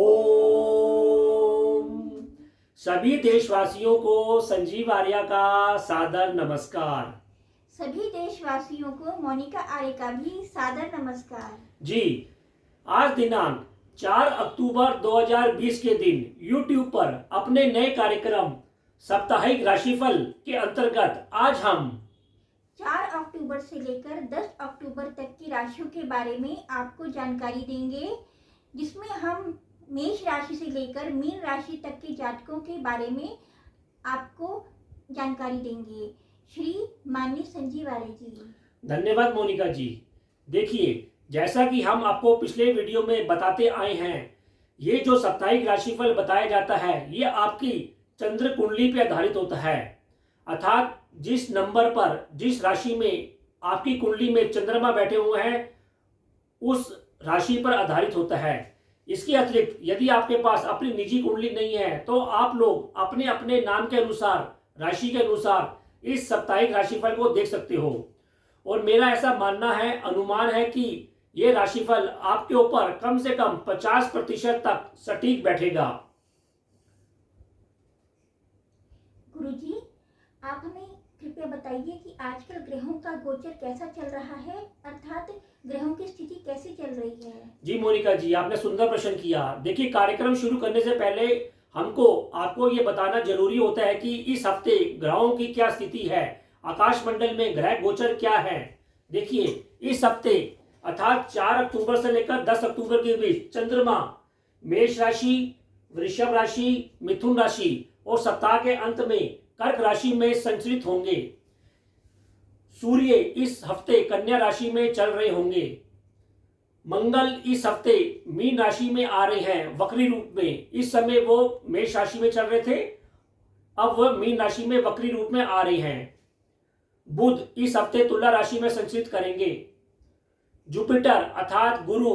ओम सभी देशवासियों को संजीव आर्या का सादर नमस्कार। सभी देशवासियों को मोनिका आर्य का भी सादर नमस्कार। जी, आज दिनांक 4 अक्टूबर 2020 के दिन YouTube पर अपने नए कार्यक्रम साप्ताहिक राशिफल के अंतर्गत आज हम 4 अक्टूबर से लेकर 10 अक्टूबर तक की राशियों के बारे में आपको जानकारी देंगे, जिसमें हम मेष राशि से लेकर मीन राशि तक के जातकों के बारे में आपको जानकारी देंगे। श्री माननीय संजीव आर्य जी। धन्यवाद मोनिका जी। देखिए, जैसा कि हम आपको पिछले वीडियो में बताते आए हैं, ये जो साप्ताहिक राशिफल बताया जाता है ये आपकी चंद्र कुंडली पर आधारित होता है, अर्थात जिस नंबर पर जिस राशि में आपकी कुंडली में चंद्रमा बैठे हुए हैं उस राशि पर आधारित होता है। इसके अतिरिक्त यदि आपके पास अपनी निजी कुंडली नहीं है तो आप लोग अपने अपने नाम के अनुसार, राशि के अनुसार इस साप्ताहिक राशिफल को देख सकते हो। और मेरा ऐसा मानना है, अनुमान है कि ये राशिफल आपके ऊपर कम से कम 50% तक सटीक बैठेगा। गुरुजी, आप हमें कृपया बताइए कि आजकल ग्रहों का गोचर कैसा चल रहा है, अर्थात ग्रहों की स्थिति कैसी चल रही है। जी मोनिका जी, आपने सुंदर प्रश्न किया। देखिए, कार्यक्रम शुरू करने से पहले हमको आपको ये बताना जरूरी होता है कि इस हफ्ते ग्रहों की क्या स्थिति है, आकाश मंडल में ग्रह गोचर क्या है। देखिए, इस हफ्ते अर्थात 4 अक्टूबर से लेकर 10 अक्टूबर के बीच चंद्रमा मेष राशि, वृषभ राशि, मिथुन राशि और सप्ताह के अंत में कर्क राशि में संचरित होंगे। सूर्य इस हफ्ते कन्या राशि में चल रहे होंगे। मंगल इस हफ्ते मीन राशि में आ रहे हैं वक्री रूप में। इस समय वो मेष राशि में चल रहे थे, अब वह मीन राशि में वक्री रूप में आ रहे हैं। बुध इस हफ्ते तुला राशि में संचरित करेंगे। जुपिटर अर्थात गुरु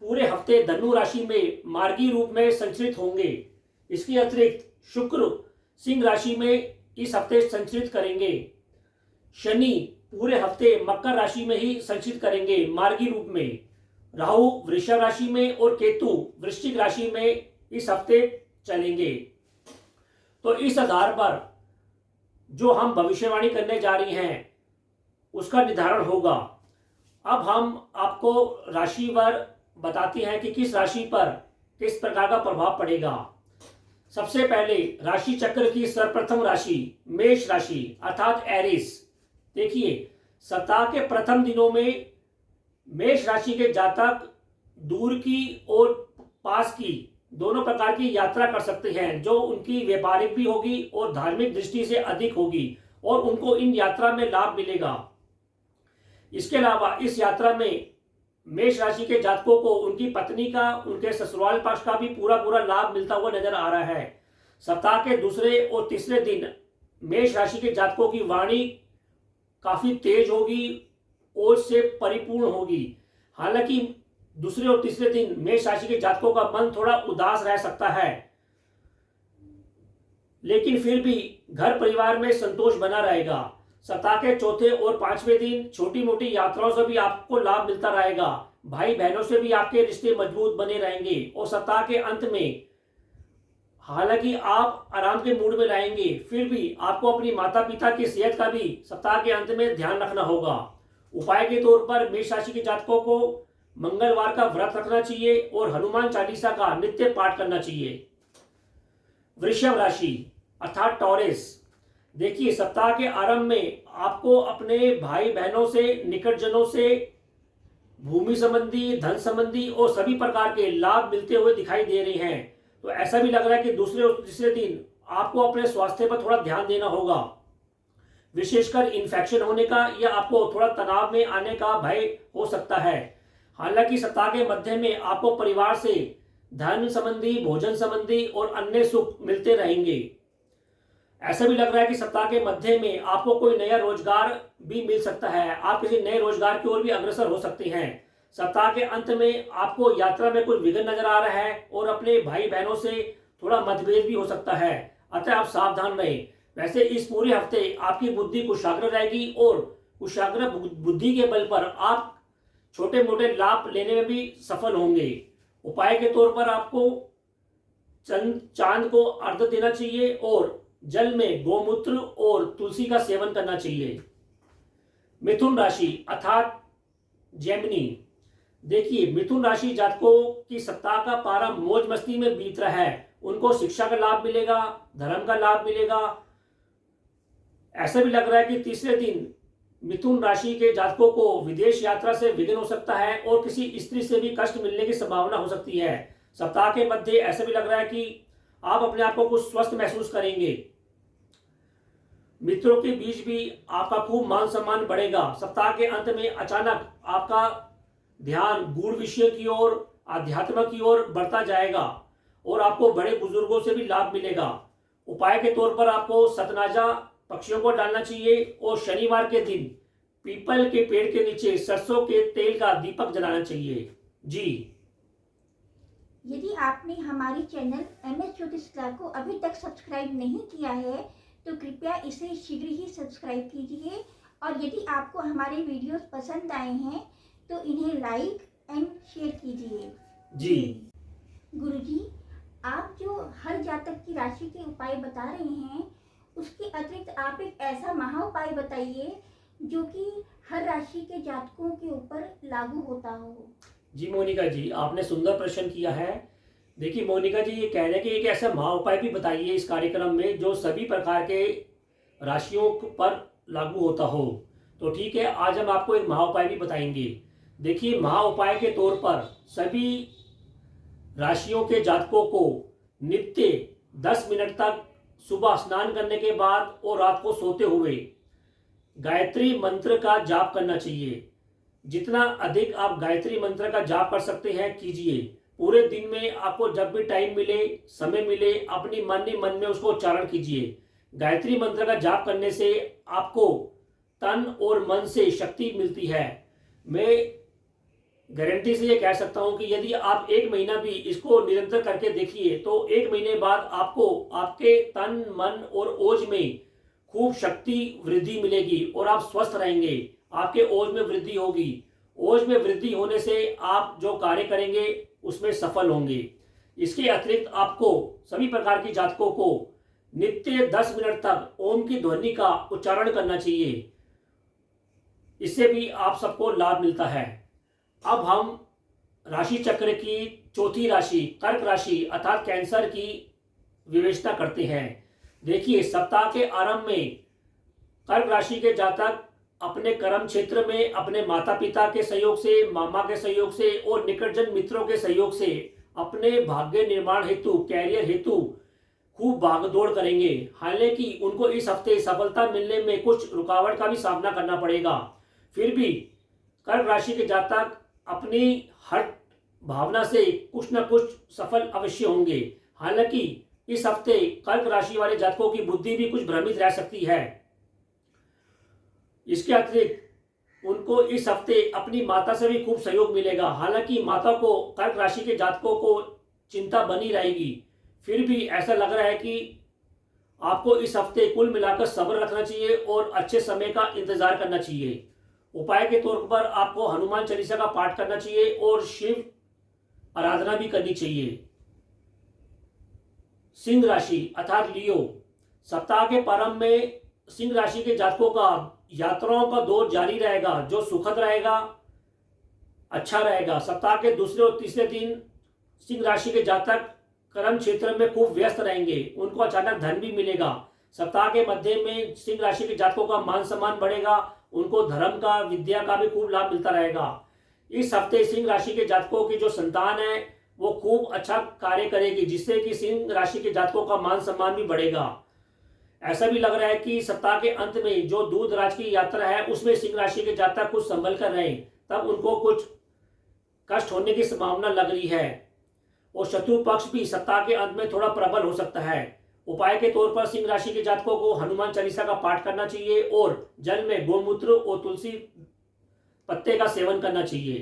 पूरे हफ्ते धनु राशि में मार्गी रूप में संचरित होंगे। इसके अतिरिक्त शुक्र सिंह राशि में इस हफ्ते संचरित करेंगे। शनि पूरे हफ्ते मकर राशि में ही संचरित करेंगे मार्गी रूप में। राहु वृषभ राशि में और केतु वृश्चिक राशि में इस हफ्ते चलेंगे। तो इस आधार पर जो हम भविष्यवाणी करने जा रही हैं उसका निर्धारण होगा। अब हम आपको राशिवार बताते हैं कि किस राशि पर किस प्रकार का प्रभाव पड़ेगा। सबसे पहले राशि चक्र की सर्वप्रथम राशि मेष राशि अर्थात एरिस। देखिए, सप्ताह के प्रथम दिनों में मेष राशि के जातक दूर की और पास की दोनों प्रकार की यात्रा कर सकते हैं, जो उनकी व्यापारिक भी होगी और धार्मिक दृष्टि से अधिक होगी और उनको इन यात्रा में लाभ मिलेगा। इसके अलावा इस यात्रा में मेष राशि के जातकों को उनकी पत्नी का, उनके ससुराल पक्ष का भी पूरा लाभ मिलता हुआ नजर आ रहा है। सप्ताह के दूसरे और तीसरे दिन मेष राशि के जातकों की वाणी काफी तेज होगी और से परिपूर्ण होगी। हालांकि दूसरे और तीसरे दिन मेष राशि के जातकों का मन थोड़ा उदास रह सकता है, लेकिन फिर भी घर परिवार में संतोष बना रहेगा। सप्ताह के चौथे और पांचवें दिन छोटी मोटी यात्राओं से भी आपको लाभ मिलता रहेगा। भाई बहनों से भी आपके रिश्ते मजबूत बने रहेंगे। और सप्ताह के अंत में हालांकि आप आराम के मूड में रहेंगे, फिर भी आपको अपनी माता पिता की सेहत का भी सप्ताह के अंत में ध्यान रखना होगा। उपाय के तौर पर मेष राशि के जातकों को मंगलवार का व्रत रखना चाहिए और हनुमान चालीसा का नित्य पाठ करना चाहिए। वृषभ राशि अर्थात टॉरस। देखिए, सप्ताह के आरंभ में आपको अपने भाई बहनों से, निकटजनों से भूमि संबंधी, धन संबंधी और सभी प्रकार के लाभ मिलते हुए दिखाई दे रहे हैं। तो ऐसा भी लग रहा है कि दूसरे और तीसरे दिन आपको अपने स्वास्थ्य पर थोड़ा ध्यान देना होगा, विशेषकर इन्फेक्शन होने का या आपको थोड़ा तनाव में आने का भय हो सकता है। हालांकि सप्ताह के मध्य में आपको परिवार से धन संबंधी, भोजन संबंधी और अन्य सुख मिलते रहेंगे। ऐसा भी लग रहा है कि सप्ताह के मध्य में आपको कोई नया रोजगार भी मिल सकता है। आप किसी नए रोजगार की ओर भी अग्रसर हो सकते हैं। सप्ताह के अंत में आपको यात्रा में कोई विघ्न नजर आ रहा है और अपने भाई बहनों से थोड़ा मतभेद भी हो सकता है, अतः आप सावधान रहें। वैसे इस पूरे हफ्ते आपकी बुद्धि कुशाग्र रहेगी और कुशाग्र बुद्धि के बल पर आप छोटे मोटे लाभ लेने में भी सफल होंगे। उपाय के तौर पर आपको चांद को अर्घ्य देना चाहिए और जल में गोमूत्र और तुलसी का सेवन करना चाहिए। मिथुन राशि अर्थात जेमिनी, देखिए मिथुन राशि जातकों की सप्ताह का प्रारंभ मौज मस्ती में बीत रहा है। उनको शिक्षा का लाभ मिलेगा, धर्म का लाभ मिलेगा। ऐसा भी लग रहा है कि तीसरे दिन मिथुन राशि के जातकों को विदेश यात्रा से विघ्न हो सकता है और किसी स्त्री से भी कष्ट मिलने की संभावना हो सकती है। सप्ताह के मध्य ऐसा भी लग रहा है कि आप अपने आप को कुछ स्वस्थ महसूस करेंगे। मित्रों के बीच भी आपका खूब मान सम्मान बढ़ेगा। सप्ताह के अंत में अचानक आपका ध्यान गूढ़ विषय की ओर, आध्यात्म की ओर बढ़ता जाएगा और आपको बड़े बुजुर्गों से भी लाभ मिलेगा। उपाय के तौर पर आपको सतनाजा पक्षियों को डालना चाहिए और शनिवार के दिन पीपल के पेड़ के नीचे सरसों के तेल का दीपक जलाना चाहिए। जी, यदि आपने हमारे चैनल MS ज्योतिष कला को अभी तक सब्सक्राइब नहीं किया है तो कृपया इसे शीघ्र ही सब्सक्राइब कीजिए और यदि आपको हमारे वीडियोस पसंद आए हैं तो इन्हें लाइक एंड शेयर कीजिए। जी गुरुजी, आप जो हर जातक की राशि के उपाय बता रहे हैं उसके अतिरिक्त आप एक ऐसा महा उपाय बताइए जो कि हर राशि के जातकों के ऊपर लागू होता हो। जी मोनिका जी, आपने सुंदर प्रश्न किया है। देखिए मोनिका जी, ये कह रहे हैं कि एक ऐसा महा उपाय भी बताइए इस कार्यक्रम में जो सभी प्रकार के राशियों पर लागू होता हो। तो ठीक है, आज हम आपको एक महा उपाय भी बताएंगे। देखिए महा उपाय के तौर पर सभी राशियों के जातकों को नित्य 10 मिनट तक सुबह स्नान करने के बाद और रात को सोते हुए गायत्री मंत्र का जाप करना चाहिए। जितना अधिक आप गायत्री मंत्र का जाप कर सकते हैं कीजिए। पूरे दिन में आपको जब भी टाइम मिले, समय मिले, अपनी मन ही मन में उसको उच्चारण कीजिए। गायत्री मंत्र का जाप करने से आपको तन और मन से शक्ति मिलती है। मैं गारंटी से ये कह सकता हूं कि यदि आप 1 महीना भी इसको निरंतर करके देखिए तो 1 महीने बाद आपको आपके तन, मन और ओज में खूब शक्ति वृद्धि मिलेगी और आप स्वस्थ रहेंगे। आपके ओज में वृद्धि होगी। ओज में वृद्धि होने से आप जो कार्य करेंगे उसमें सफल होंगे। इसके अतिरिक्त आपको सभी प्रकार की जातकों को नित्य 10 मिनट तक ओम की ध्वनि का उच्चारण करना चाहिए। इससे भी आप सबको लाभ मिलता है। अब हम राशि चक्र की चौथी राशि कर्क राशि अर्थात कैंसर की विवेचना करते हैं। देखिए सप्ताह के आरंभ में कर्क राशि के जातक अपने कर्म क्षेत्र में अपने माता पिता के सहयोग से, मामा के सहयोग से और निकटजन मित्रों के सहयोग से अपने भाग्य निर्माण हेतु, कैरियर हेतु खूब भागदौड़ करेंगे। हालांकि उनको इस हफ्ते सफलता मिलने में कुछ रुकावट का भी सामना करना पड़ेगा। फिर भी कर्क राशि के जातक अपनी हट भावना से कुछ न कुछ सफल अवश्य होंगे। हालांकि इस हफ्ते कर्क राशि वाले जातकों की बुद्धि भी कुछ भ्रमित रह सकती है। इसके अतिरिक्त उनको इस हफ्ते अपनी माता से भी खूब सहयोग मिलेगा। हालांकि माता को कर्क राशि के जातकों को चिंता बनी रहेगी। फिर भी ऐसा लग रहा है कि आपको इस हफ्ते कुल मिलाकर सब्र रखना चाहिए और अच्छे समय का इंतजार करना चाहिए। उपाय के तौर पर आपको हनुमान चालीसा का पाठ करना चाहिए और शिव आराधना भी करनी चाहिए। सिंह राशि अर्थात लियो, सप्ताह के प्रारंभ में सिंह राशि के जातकों का यात्राओं का दौर जारी रहेगा जो सुखद रहेगा, अच्छा रहेगा। सप्ताह के दूसरे और तीसरे दिन सिंह राशि के जातक कर्म क्षेत्र में खूब व्यस्त रहेंगे। उनको अचानक धन भी मिलेगा। सप्ताह के मध्य में सिंह राशि के जातकों का मान सम्मान बढ़ेगा। उनको धर्म का, विद्या का भी खूब लाभ मिलता रहेगा। इस हफ्ते सिंह राशि के जातकों की जो संतान है वो खूब अच्छा कार्य करेगी, जिससे कि सिंह राशि के जातकों का मान सम्मान भी बढ़ेगा। ऐसा भी लग रहा है कि सप्ताह के अंत में जो दूर दराज की यात्रा है उसमें सिंह राशि के जातक कुछ संभल कर रहें, तब उनको कुछ कष्ट होने की संभावना लग रही है। और शत्रु पक्ष भी सप्ताह के अंत में थोड़ा प्रबल हो सकता है। उपाय के तौर पर सिंह राशि के जातकों को हनुमान चालीसा का पाठ करना चाहिए और जल में गोमूत्र और तुलसी पत्ते का सेवन करना चाहिए।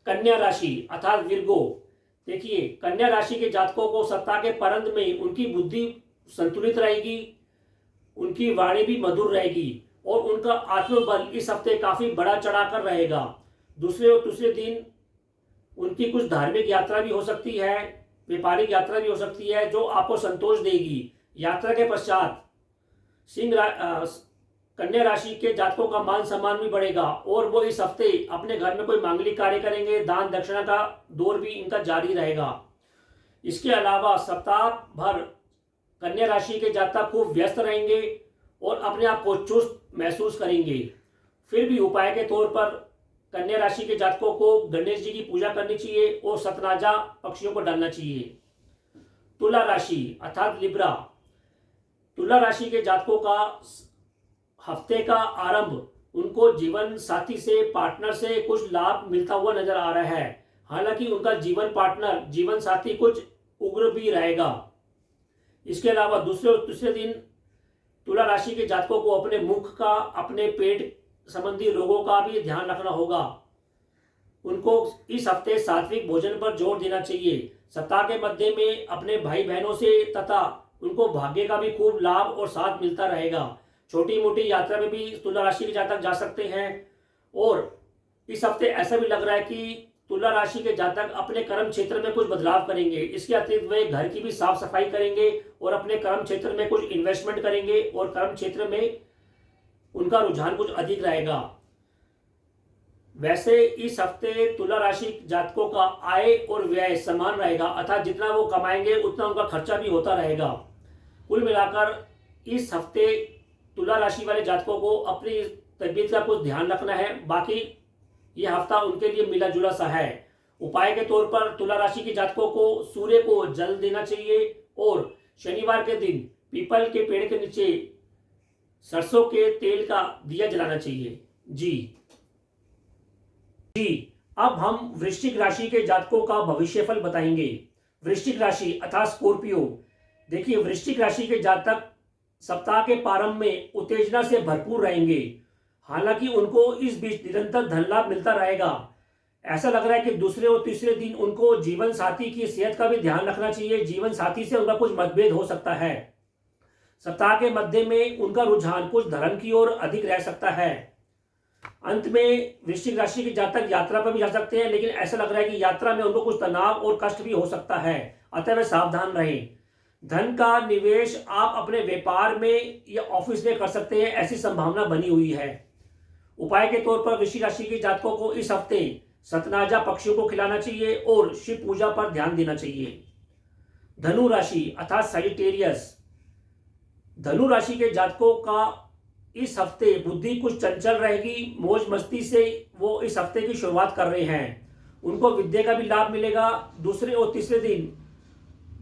कन्या राशि अर्थात विर्गो, देखिए कन्या राशि के जातकों को सप्ताह के प्रारंभ में उनकी बुद्धि संतुलित रहेगी, उनकी वाणी भी मधुर रहेगी और उनका आत्मबल इस हफ्ते काफी बड़ा चढ़ाकर रहेगा। दूसरे और तीसरे दिन उनकी कुछ धार्मिक यात्रा भी हो सकती है, व्यापारिक यात्रा भी हो सकती है जो आपको संतोष देगी। यात्रा के पश्चात कन्या राशि के जातकों का मान सम्मान भी बढ़ेगा और वो इस हफ्ते अपने घर में कोई मांगलिक कार्य करेंगे। दान दक्षिणा का दौर भी इनका जारी रहेगा। इसके अलावा सप्ताह भर कन्या राशि के जातक खूब व्यस्त रहेंगे और अपने आप को चुस्त महसूस करेंगे। फिर भी उपाय के तौर पर कन्या राशि के जातकों को गणेश जी की पूजा करनी चाहिए और सतनाजा पक्षियों को डालना चाहिए। तुला राशि अर्थात लिब्रा, तुला राशि के जातकों का हफ्ते का आरंभ उनको जीवन साथी से, पार्टनर से कुछ लाभ मिलता हुआ नजर आ रहा है। हालांकि उनका जीवन पार्टनर, जीवन साथी कुछ उग्र भी रहेगा। इसके अलावा दूसरे और तीसरे दिन तुला राशि के जातकों को अपने मुख का, अपने पेट संबंधी रोगों का भी ध्यान रखना होगा। उनको इस हफ्ते सात्विक भोजन पर जोर देना चाहिए। सप्ताह के मध्य में अपने भाई बहनों से तथा उनको भाग्य का भी खूब लाभ और साथ मिलता रहेगा। छोटी मोटी यात्रा में भी तुला राशि के जातक जा सकते हैं और इस हफ्ते ऐसा भी लग रहा है कि तुला राशि के जातक अपने कर्म क्षेत्र में कुछ बदलाव करेंगे। इसके अतिरिक्त वे घर की भी साफ सफाई करेंगे और अपने कर्म क्षेत्र में कुछ इन्वेस्टमेंट करेंगे और कर्म क्षेत्र में उनका रुझान कुछ अधिक रहेगा। वैसे इस हफ्ते तुला राशि जातकों का आय और व्यय समान रहेगा, अर्थात जितना वो कमाएंगे उतना उनका खर्चा भी होता रहेगा। कुल मिलाकर इस हफ्ते तुला राशि वाले जातकों को अपनी तबीयत का कुछ ध्यान रखना है। बाकी यह हफ्ता उनके लिए मिला जुला सा है। उपाय के तौर पर तुला राशि के जातकों को सूर्य को जल देना चाहिए और शनिवार के दिन पीपल के पेड़ के नीचे सरसों के तेल का दिया जलाना चाहिए। जी, अब हम वृश्चिक राशि के जातकों का भविष्यफल बताएंगे। वृश्चिक राशि अर्थात स्कॉर्पियो। देखिए, वृश्चिक राशि के जातक सप्ताह के प्रारंभ में उत्तेजना से भरपूर रहेंगे। हालांकि उनको इस बीच निरंतर धन लाभ मिलता रहेगा। ऐसा लग रहा है कि दूसरे और तीसरे दिन उनको जीवन साथी की सेहत का भी ध्यान रखना चाहिए। जीवन साथी से उनका कुछ मतभेद हो सकता है। सप्ताह के मध्य में उनका रुझान कुछ धर्म की ओर अधिक रह सकता है। अंत में वृश्चिक राशि के जातक यात्रा पर भी जा सकते हैं, लेकिन ऐसा लग रहा है कि यात्रा में उनको कुछ तनाव और कष्ट भी हो सकता है, अतः वे सावधान रहें। धन का निवेश आप अपने व्यापार में या ऑफिस में कर सकते हैं, ऐसी संभावना बनी हुई है। उपाय के तौर पर वृश्चिक राशि के जातकों को इस हफ्ते सतनाजा पक्षियों को खिलाना चाहिए और शिव पूजा पर ध्यान देना चाहिए। धनु राशि अर्थात सजिटेरियस। धनु राशि के जातकों का इस हफ्ते बुद्धि कुछ चंचल रहेगी। मौज मस्ती से वो इस हफ्ते की शुरुआत कर रहे हैं। उनको विद्या का भी लाभ मिलेगा। दूसरे और तीसरे दिन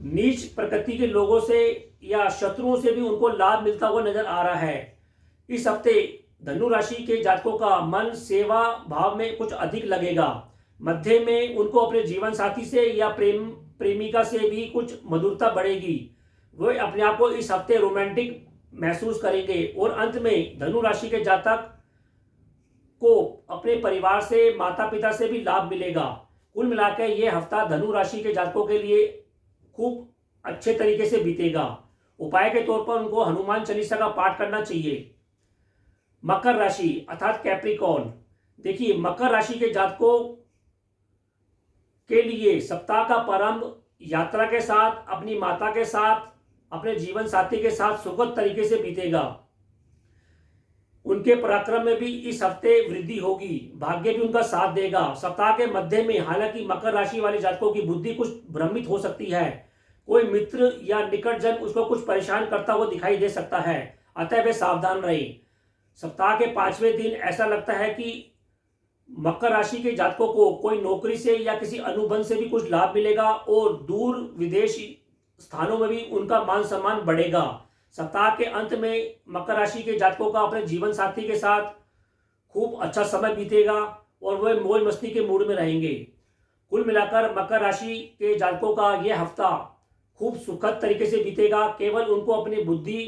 नीच प्रकृति के लोगों से या शत्रुओं से भी उनको लाभ मिलता हुआ नजर आ रहा है। इस हफ्ते धनु राशि के जातकों का मन सेवा भाव में कुछ अधिक लगेगा। मध्य में उनको अपने जीवन साथी से या प्रेमिका से भी कुछ मधुरता बढ़ेगी। वे अपने आप को इस हफ्ते रोमांटिक महसूस करेंगे और अंत में धनु राशि के जातक को अपने परिवार से, माता पिता से भी लाभ मिलेगा। कुल मिलाकर यह हफ्ता धनु राशि के जातकों के लिए खूब अच्छे तरीके से बीतेगा। उपाय के तौर पर उनको हनुमान चालीसा का पाठ करना चाहिए। मकर राशि अर्थात कैप्रिकॉर्न। देखिए, मकर राशि के जातकों के लिए सप्ताह का प्रारंभ यात्रा के साथ, अपनी माता के साथ, अपने जीवन साथी के साथ सुखद तरीके से बीतेगा। उनके पराक्रम में भी इस हफ्ते वृद्धि होगी। भाग्य भी उनका साथ देगा। सप्ताह के मध्य में हालांकि मकर राशि वाले जातकों की बुद्धि कुछ भ्रमित हो सकती है। कोई मित्र या निकटजन उसको कुछ परेशान करता हुआ दिखाई दे सकता है, अतः वे सावधान रहे। सप्ताह के 5वें दिन ऐसा लगता है कि मकर राशि के जातकों को कोई नौकरी से या किसी अनुबंध से भी कुछ लाभ मिलेगा और दूर विदेश स्थानों में भी उनका मान सम्मान बढ़ेगा। सप्ताह के अंत में मकर राशि के जातकों का अपने जीवन साथी के साथ खूब अच्छा समय बीतेगा और वे मौज मस्ती के मूड में रहेंगे। कुल मिलाकर मकर राशि के जातकों का यह हफ्ता खूब सुखद तरीके से बीतेगा। केवल उनको अपनी बुद्धि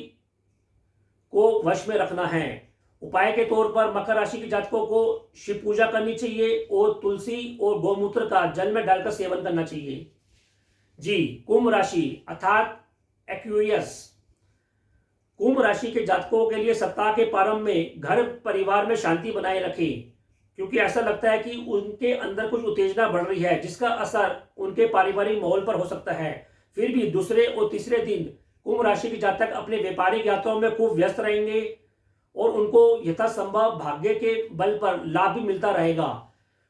को वश में रखना है। उपाय के तौर पर मकर राशि के जातकों को शिव पूजा करनी चाहिए और तुलसी और गौमूत्र का जल में डालकर सेवन करना चाहिए। जी, कुंभ राशि अर्थात एक्वेरियस। कुंभ राशि के जातकों के लिए सप्ताह के प्रारंभ में घर परिवार में शांति बनाए रखें, क्योंकि ऐसा लगता है कि उनके अंदर कुछ उत्तेजना बढ़ रही है जिसका असर उनके पारिवारिक माहौल पर हो सकता है। फिर भी दूसरे और तीसरे दिन कुंभ राशि के जातक अपने व्यापारिक यात्राओं में खूब व्यस्त रहेंगे और उनको यथासंभव भाग्य के बल पर लाभ भी मिलता रहेगा।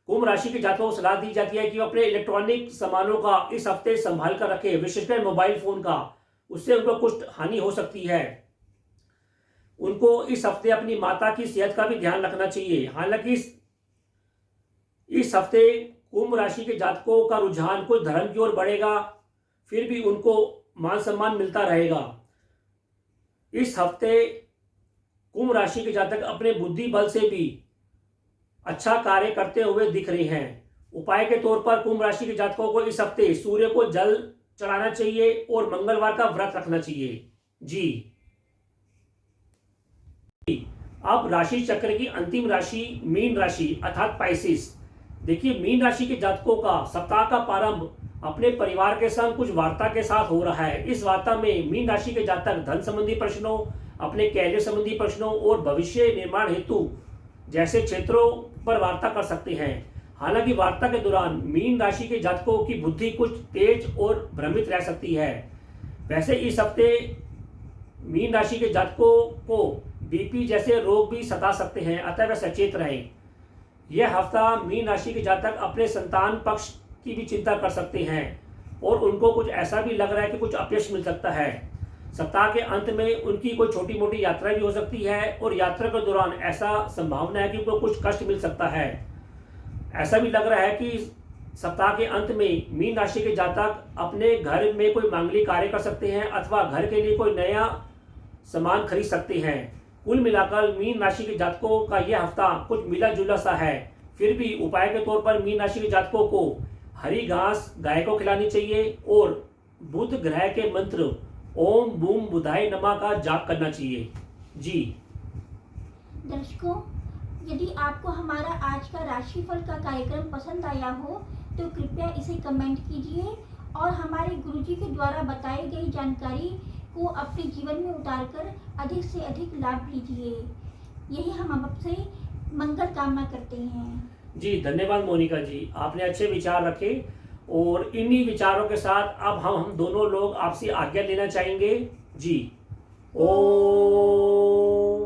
कुंभ राशि के जातकों को सलाह दी जाती है कि वो अपने इलेक्ट्रॉनिक सामानों का इस हफ्ते संभाल कर रखें, विशेषकर मोबाइल फोन का, उससे उनको कुछ हानि हो सकती है। उनको इस हफ्ते अपनी माता की सेहत का भी ध्यान रखना चाहिए। हालांकि इस हफ्ते कुंभ राशि के जातकों का रुझान कुछ धर्म की ओर बढ़ेगा, फिर भी उनको मान सम्मान मिलता रहेगा। इस हफ्ते कुंभ राशि के जातक अपने बुद्धि बल से भी अच्छा कार्य करते हुए दिख रहे हैं। उपाय के तौर पर कुंभ राशि के जातकों को इस हफ्ते सूर्य को जल चढ़ाना चाहिए और मंगलवार का व्रत रखना चाहिए। जी, अब राशि चक्र की अंतिम राशि मीन राशि अर्थात पाइसिस। देखिए, मीन राशि के जातकों का सप्ताह का प्रारंभ अपने परिवार के संग कुछ वार्ता के साथ हो रहा है। इस वार्ता में मीन राशि के जातक धन संबंधी प्रश्नों, अपने कैरियर संबंधी प्रश्नों और भविष्य निर्माण हेतु जैसे क्षेत्रों पर वार्ता कर सकते हैं। हालांकि वार्ता के दौरान मीन राशि के जातकों की बुद्धि कुछ तेज और भ्रमित रह सकती है। वैसे इस हफ्ते मीन राशि के जातकों को बीपी जैसे रोग भी सता सकते हैं, अतः वे सचेत रहें। यह हफ्ता मीन राशि के जातक अपने संतान पक्ष की भी चिंता कर सकते हैं और उनको कुछ ऐसा भी लग रहा है कि कुछ अपयश मिल सकता है। सप्ताह के अंत में उनकी कोई छोटी मोटी यात्रा भी हो सकती है और यात्रा के दौरान ऐसा संभावना है कि उनको कुछ कष्ट मिल सकता है। ऐसा भी लग रहा है कि सप्ताह के अंत में मीन राशि के जातक अपने घर में कोई मांगलिक कार्य कर सकते हैं अथवा घर के लिए कोई नया सामान खरीद सकते हैं। कुल मिलाकर मीन राशि के जातकों का यह हफ्ता कुछ मिला जुला सा है। फिर भी उपाय के तौर पर मीन राशि के जातकों को हरी घास गाय को खिलानी चाहिए और बुध ग्रह के मंत्र ओम बूम बुधाय नमः का जाप करना चाहिए। जी दर्शकों, यदि आपको हमारा आज का राशिफल का कार्यक्रम पसंद आया हो तो कृपया इसे कमेंट कीजिए और हमारे गुरुजी के द्वारा बताई गई जानकारी को अपने जीवन में उतारकर अधिक से अधिक लाभ लीजिए। यही हम आपसे मंगल कामना करते हैं। जी, धन्यवाद मोनिका जी, आपने अच्छे विचार रखे और इन्हीं विचारों के साथ अब हम दोनों लोग आपसे आज्ञा लेना चाहेंगे। जी, ओम।